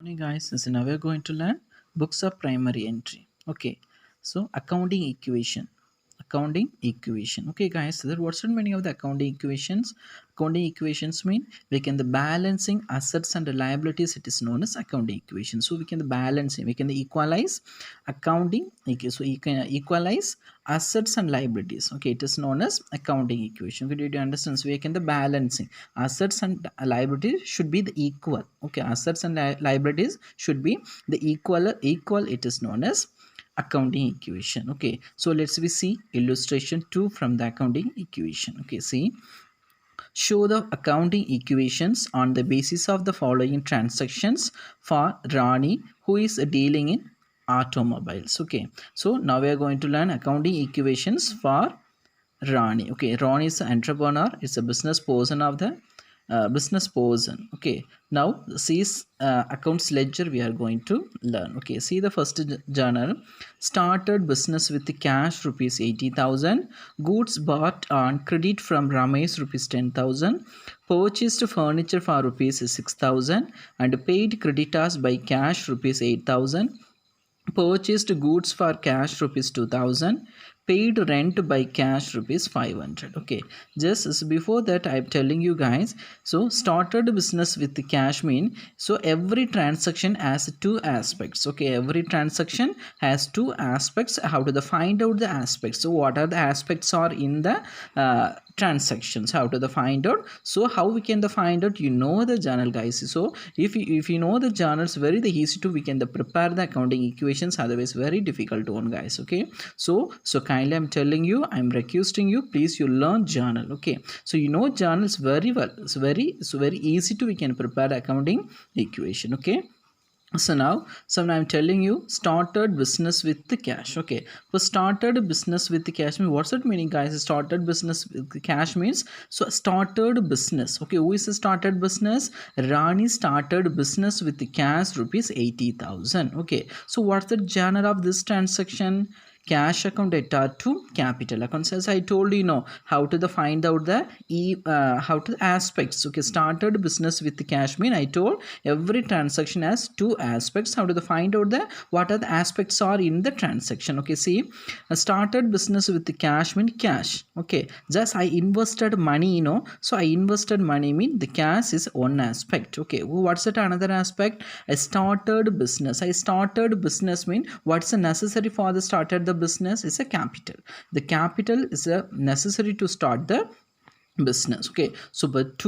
Morning guys, so now we're going to learn books of primary entry. Okay, so accounting equation. Okay guys, so what's the meaning of the accounting equations? Accounting equations mean we can the balancing assets and liabilities, it is known as accounting equation. So we can the balancing, we can the equalize accounting. Okay, so you can equalize assets and liabilities. Okay, it is known as accounting equation. Okay, do you understand? So we can the balancing assets and liabilities should be the equal. Okay, assets and liabilities should be the equal, it is known as accounting equation. Okay, so let's we see illustration 2 from the accounting equation. Okay, see, show the accounting equations on the basis of the following transactions for Rani, who is dealing in automobiles. Okay, so now we are going to learn accounting equations for Rani. Okay, Ron is an entrepreneur, is a business person of the business person. Okay, now sees accounts ledger we are going to learn. Okay, see the first journal. Started business with the cash rupees 80,000, goods bought on credit from Ramesh rupees 10,000, purchased furniture for rupees 6,000 and paid creditors by cash rupees 8,000, purchased goods for cash rupees 2000, paid rent by cash rupees 500. Okay, just as before that I'm telling you guys, so started business with the cash mean, so every transaction has two aspects. Okay, every transaction has two aspects. How to the find out the aspects? So what are the aspects are in the transactions, how to the find out? So how we can the find out? You know the journal guys. So if you know the journals, very the easy to we can the prepare the accounting equations, otherwise very difficult one guys. Okay, so kindly I'm telling you, I'm requesting you, please you learn journal. Okay, so you know journals very well. It's very easy to we can prepare accounting equation. Okay, so now I'm telling you, started business with the cash. Okay, so started business with the cash means, what's that meaning guys? Started business with the cash means, so started business. Okay, who is started business? Rani started business with the cash rupees 80,000. Okay, so what's the genre of this transaction? Cash account data to capital accounts. As I told you, know how to the find out the how to the aspects. Okay, started business with the cash mean, I told every transaction has two aspects. How to the find out the what are the aspects are in the transaction? Okay, see, started business with the cash mean cash. Okay, just I invested money, so I invested money mean the cash is one aspect. Okay, what's that another aspect? I started business mean, what's the necessary for the started the business is a capital. The capital is a necessary to start the business. Okay, so but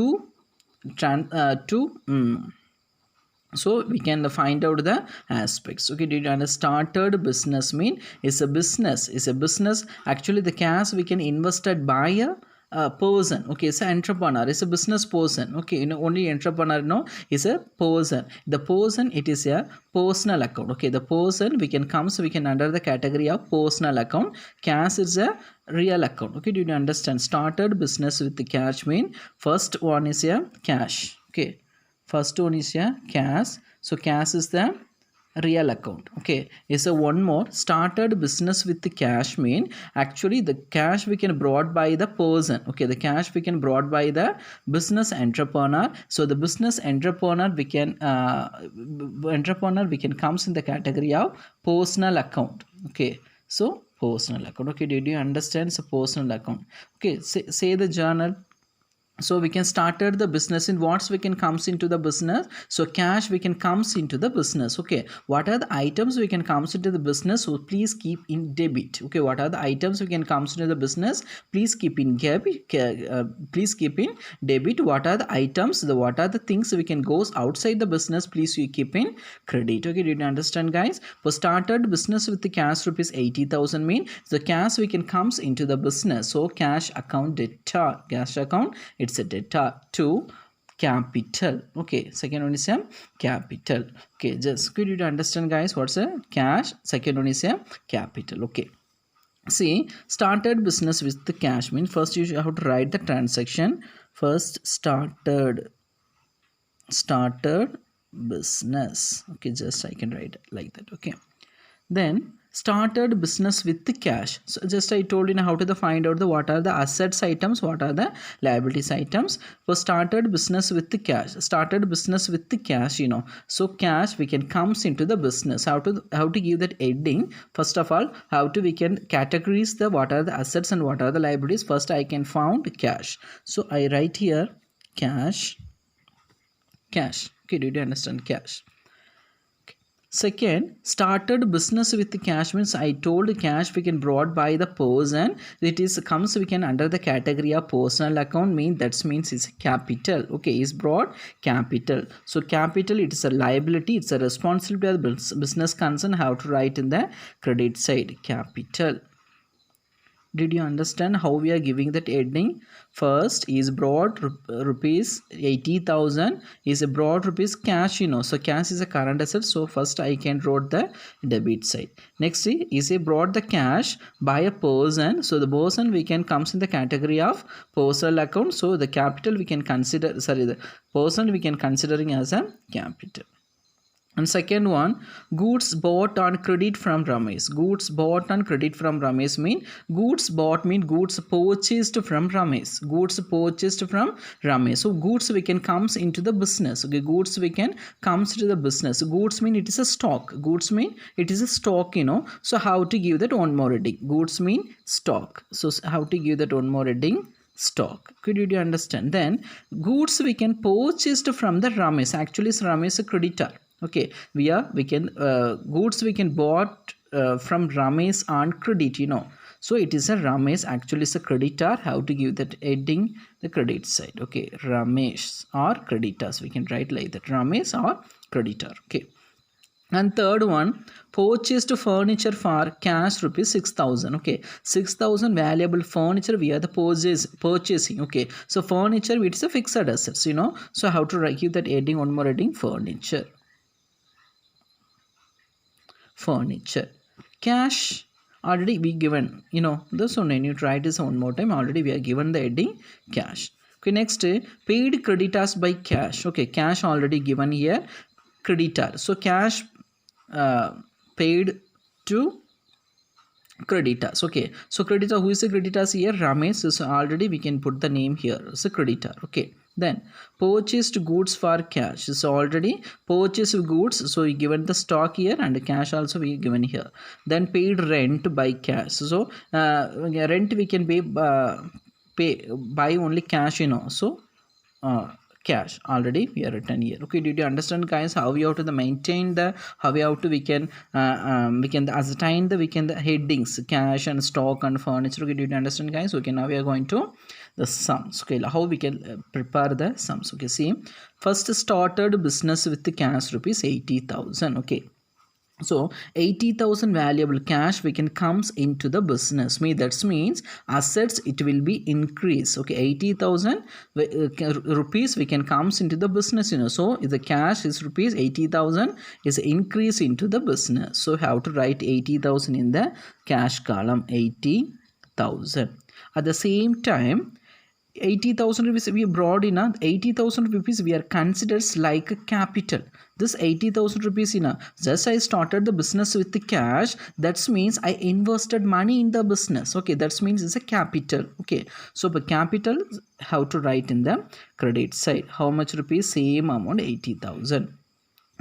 so we can find out the aspects. Okay, did you understand? Started business mean is a business actually the cash we can invested by a person. Okay, so entrepreneur is a business person. Okay, only entrepreneur is a person. The person, it is a personal account. Okay, the person we can come, so we can under the category of personal account. Cash is a real account. Okay, do you understand? Started business with the cash mean, first one is a cash. Okay, first one is a cash. So cash is the real account. Okay, is a one more. Started business with the cash mean, actually the cash we can brought by the person. Okay, the cash we can brought by the business entrepreneur. So the business entrepreneur we can comes in the category of personal account. Okay, so personal account. Okay, did you understand? So personal account. Okay, say the journal. So we can started the business in what we can comes into the business. So cash we can comes into the business. Okay, what are the items we can comes into the business? So please keep in debit. Okay, what are the items we can comes into the business? Please keep in debit. Please keep in debit. What are the items? What are the things we can goes outside the business? Please you keep in credit. Okay, did you understand guys? For started business with the cash rupees 80,000 mean the cash we can comes into the business. So cash account debtor, cash account, it's a debtor to capital. Okay, second one is a capital. Okay, just could you understand guys what's a cash? Second one is a capital. Okay, see, started business with the cash mean, first you have to write the transaction. First started business. Okay, just I can write like that. Okay, Then started business with the cash. So just I told you now how to find out the what are the assets items, what are the liabilities items. For started business with the cash, started business with the cash, so cash we can comes into the business. How to give that heading? First of all, how to we can categorize the what are the assets and what are the liabilities. First I can found cash, so I write here cash. Okay, did you understand cash? Second, started business with the cash means I told cash we can brought by the person. It is comes we can under the category of personal account that means it's capital. Okay, is brought capital. So capital, it is a liability, it's a responsibility of the business concern. How to write in the credit side capital. Did you understand how we are giving that heading? First is broad rupees 80,000 is a broad rupees cash, so cash is a current asset, so first I can wrote the debit side. Next is a brought the cash by a person, so the person we can comes in the category of personal account, so the capital we can consider, the person we can considering as a capital. And second one, goods bought on credit from Ramesh. Goods bought on credit from Ramesh mean goods bought mean goods purchased from Ramesh. Goods purchased from Ramesh. So goods we can comes into the business. Okay, goods we can comes to the business. Goods mean it is a stock. Goods mean it is a stock. So how to give that one more reading? Goods mean stock. So how to give that one more reading? Stock. Could you understand? Then goods we can purchased from the Ramesh. Actually, Ramesh is a creditor. Okay, we can goods we can bought from Ramesh on credit, so it is a Ramesh, actually is a creditor. How to give that heading? The credit side. Okay, Ramesh or creditors, we can write like that, Ramesh or creditor. Okay. And third one, purchased furniture for cash rupees 6,000. Okay, 6,000 valuable furniture we are the purchasing. Okay, so furniture it is a fixed assets, so how to give that heading? One more heading, furniture. Cash already we given, this one. When you try this one more time, already we are given the heading cash. Okay, next, paid creditors by cash. Okay, cash already given here, creditor, so cash paid to creditors. Okay, so creditor, who is the creditors here? Ramesh. So already we can put the name here as a creditor. Okay, then purchased goods for cash, so already purchased goods, so we given the stock here, and cash also we given here. Then paid rent by cash, so rent we can pay by only cash, so cash already we are written here. Okay, did you understand, guys, how we have to maintain the, how we have to we can ascertain the the headings cash and stock and furniture? Okay, did you understand, guys? Okay, now we are going to the sums. Okay, how we can prepare the sums? Okay, see, first started business with the cash rupees 80,000. Okay, so 80,000 valuable cash we can comes into the business. That means assets it will be increased. Okay, 80,000 rupees we can comes into the business, so if the cash is rupees 80,000 is increase into the business. So how to write 80,000 in the cash column? 80,000. At the same time, 80,000 rupees we brought in, 80,000 rupees we are considered like a capital. This 80,000 rupees just I started the business with the cash, that means I invested money in the business. Okay, that means it's a capital. Okay, so the capital, how to write in the credit side? How much rupees? Same amount, 80,000.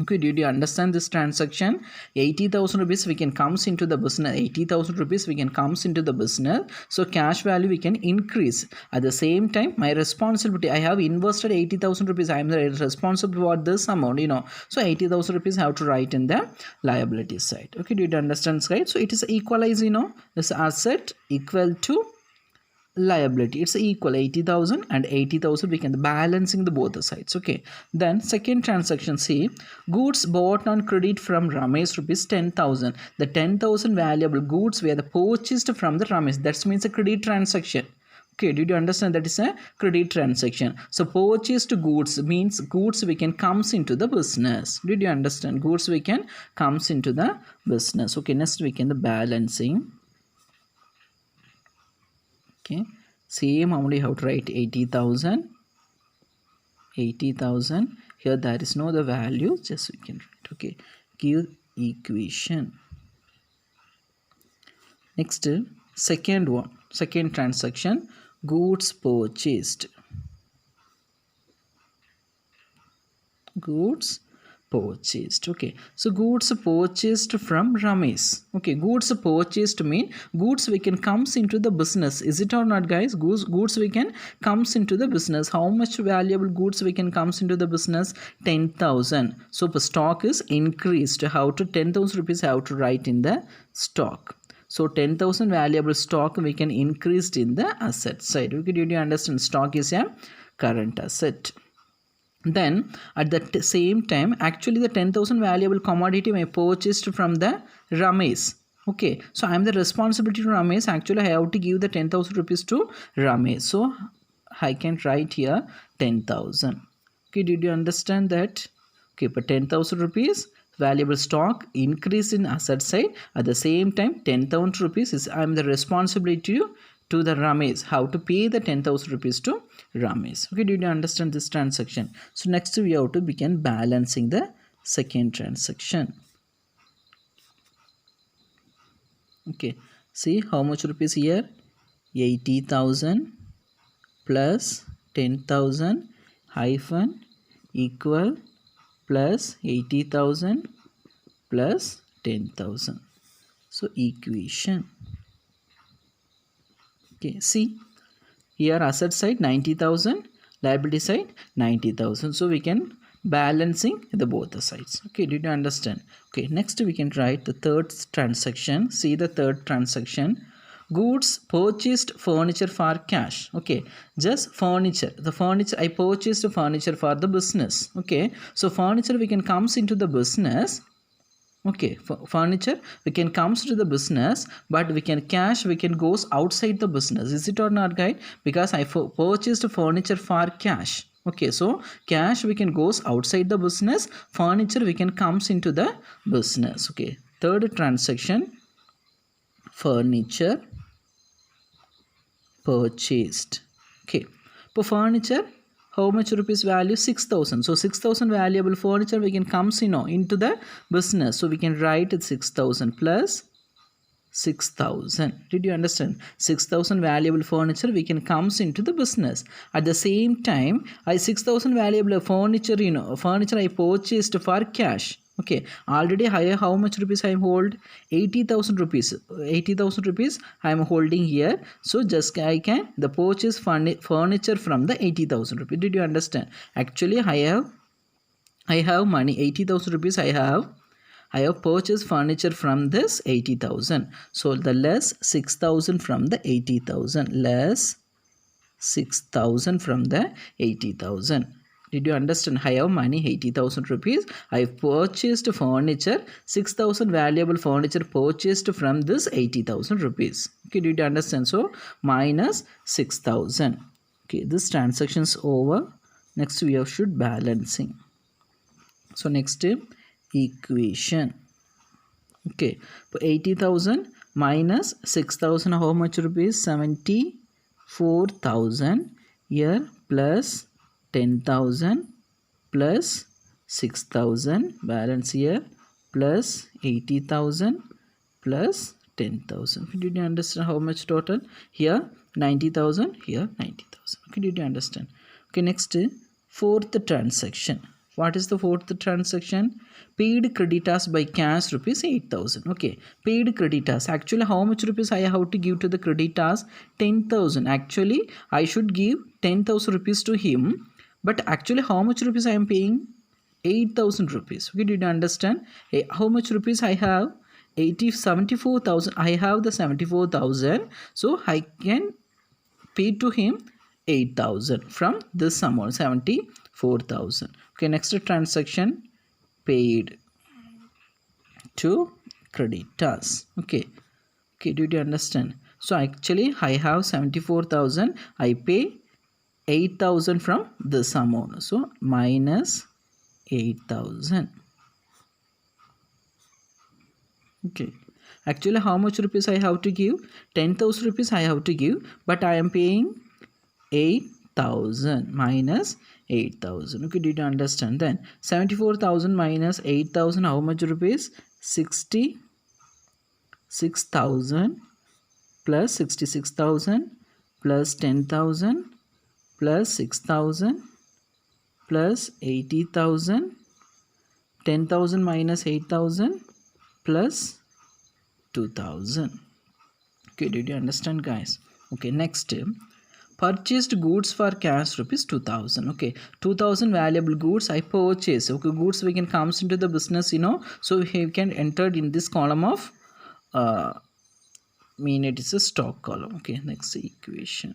Okay, did you understand this transaction? 80,000 rupees we can comes into the business. 80,000 rupees we can comes into the business. So cash value we can increase. At the same time, my responsibility, I have invested 80,000 rupees. I am responsible for this amount, So 80,000 rupees have to write in the liability side. Okay, did you understand, right? So it is equalize, this asset equal to liability, it's equal 80,000 and 80,000 we can balancing the both the sides. Okay, then second transaction, see, goods bought on credit from Ramesh rupees 10,000. The 10,000 valuable goods were the purchased from the Ramesh. That means a credit transaction. Okay, did you understand? That is a credit transaction. So purchased goods means goods we can comes into the business. Did you understand? Goods we can comes into the business. Okay, next we can the balancing. Okay, same only how to write 80,000. 80,000 here, there is no the value, just we can write. Okay, give equation. Next, second one, second transaction, goods purchased. Goods purchased. Okay, so goods purchased from Ramesh. Okay, goods purchased mean goods we can comes into the business. Is it or not, guys? Goods we can comes into the business. How much valuable goods we can comes into the business? 10,000. So the stock is increased. How to 10,000 rupees I have to write in the stock. So 10,000 valuable stock we can increase in the asset side. Okay, did you understand? Stock is a current asset. Then at the same time, actually the 10,000 valuable commodity I purchased from the Ramesh. Okay, so I am the responsibility to Ramesh. Actually, I have to give the 10,000 rupees to Ramesh. So I can write here 10,000. Okay, did you understand that? Okay, but 10,000 rupees valuable stock increase in asset side. At the same time, 10,000 rupees is I am the responsibility to the Ramesh. How to pay the 10,000 rupees to Ramesh. Okay, did you understand this transaction? So next we have to begin balancing the second transaction. Okay, see how much rupees here? 80,000 plus 10,000 hyphen equal plus 80,000 plus 10,000. So equation. Okay, see here asset side 90,000, liability side 90,000. So we can balancing the both the sides. Okay, did you understand? Okay, next we can write the third transaction. See the third transaction. Goods purchased furniture for cash. Okay, just furniture. The furniture I purchased furniture for the business. Okay, so furniture we can comes into the business. Okay, furniture we can comes to the business, but we can cash we can goes outside the business. Is it or not, guys? Because I purchased furniture for cash. Okay, so cash we can goes outside the business, furniture we can comes into the business. Okay, third transaction, furniture purchased. Okay, for furniture how much rupees value? 6,000. So 6,000 valuable furniture we can comes into the business. So we can write it 6,000 plus 6,000. Did you understand? 6,000 valuable furniture we can comes into the business. At the same time, 6,000 valuable furniture, furniture I purchased for cash. Okay, already higher how much rupees I hold? 80,000 rupees. 80,000 rupees I am holding here. So just I can the purchase furniture from the 80,000 rupees. Did you understand? Actually I have money 80,000 rupees I have purchased furniture from this 80,000. So the less 6,000 from the 80,000, less 6,000 from the 80,000. Did you understand? I have money 80,000 rupees. I purchased furniture 6,000 valuable furniture purchased from this 80,000 rupees. Okay, did you understand? So minus 6,000. Okay, this transaction is over. Next we have should balancing. So next equation. Okay, 80,000 minus 6,000 how much rupees? 74,000 here plus 10,000 plus 6,000 balance here plus 80,000 plus 10,000. Did you understand how much total? Here 90,000, here 90,000. Okay, did you understand? Okay, next fourth transaction. What is the fourth transaction? Paid creditors by cash rupees 8,000. Okay, paid creditors. Actually, how much rupees I have to give to the creditors? 10,000. Actually, I should give 10,000 rupees to him. But actually, how much rupees I am paying? 8,000 rupees. Okay, did you understand? How much rupees I have? 74,000. I have the 74,000. So I can pay to him 8,000 from this amount 74,000. Okay, next transaction, paid to creditors. Okay, did you understand? So actually I have 74,000. I pay 8,000 from this amount. So minus 8,000. Okay, actually how much rupees I have to give? 10,000 rupees I have to give, but I am paying 8,000 minus 8,000. Okay, did you understand? Then 74,000 minus 8,000 how much rupees? 66,000 plus 66,000 plus 10,000 plus 6,000 plus 80,000, 10,000 minus 8,000 plus 2,000. Okay, did you understand, guys? Okay, next, purchased goods for cash rupees 2,000. Okay, 2,000 valuable goods I purchase. Okay, goods we can comes into the business, so we can enter in this column of mean it is a stock column. Okay, next equation.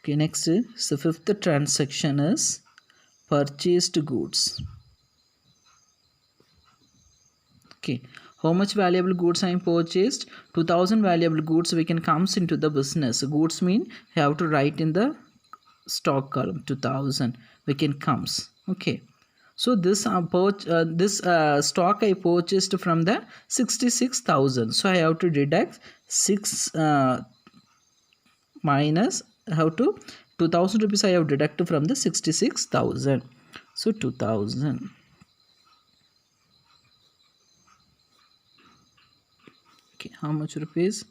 Okay, next, so fifth transaction is purchased goods. Okay, how much valuable goods I purchased? 2,000 valuable goods we can comes into the business. Goods mean you have to write in the stock column 2,000 we can comes. Okay, so this stock I purchased from the 66,000, so I have to deduct 6 minus, how to 2,000 rupees I have deducted from the 66,000, so 2,000. Okay, how much rupees?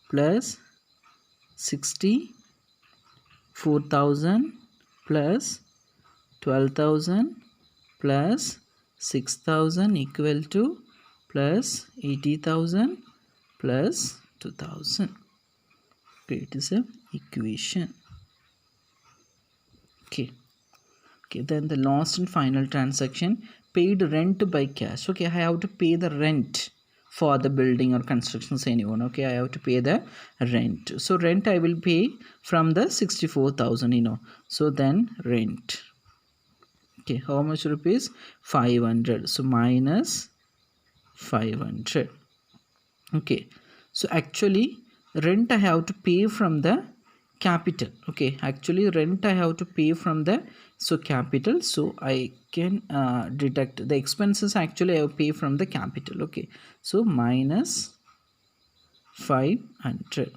Plus 64,000 plus 12,000 plus 6,000 equal to plus 80,000 plus 2,000. Okay, it is a equation. Okay, then the last and final transaction, paid rent by cash. Okay, I have to pay the rent for the building or constructions, anyone. Okay, I have to pay the rent. So rent I will pay from the 64,000, so then rent. Okay, how much rupees? 500, so minus 500. Okay, so actually rent I have to pay from the capital. Okay, actually rent I have to pay from the capital, so I can deduct the expenses. Actually I have pay from the capital. Okay, so minus 500.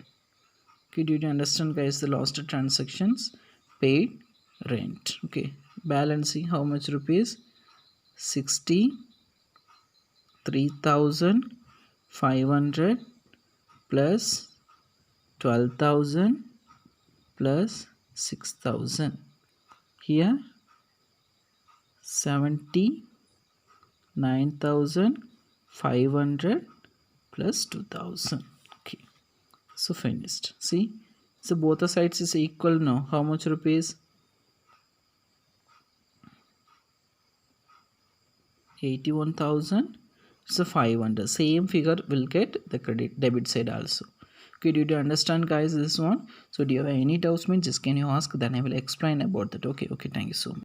Okay, did you understand, guys? The last transactions, paid rent. Okay, balancing, how much rupees? 63,500 plus 12,000 plus 6,000. Here 79,500 plus 2,000. Okay, so finished. See, so both the sides is equal now. How much rupees? 81,000. So 500. Same figure will get the debit side also. Okay, did you understand, guys, this one? So do you have any doubts? Means just can you ask, then I will explain about that. Okay, thank you so much.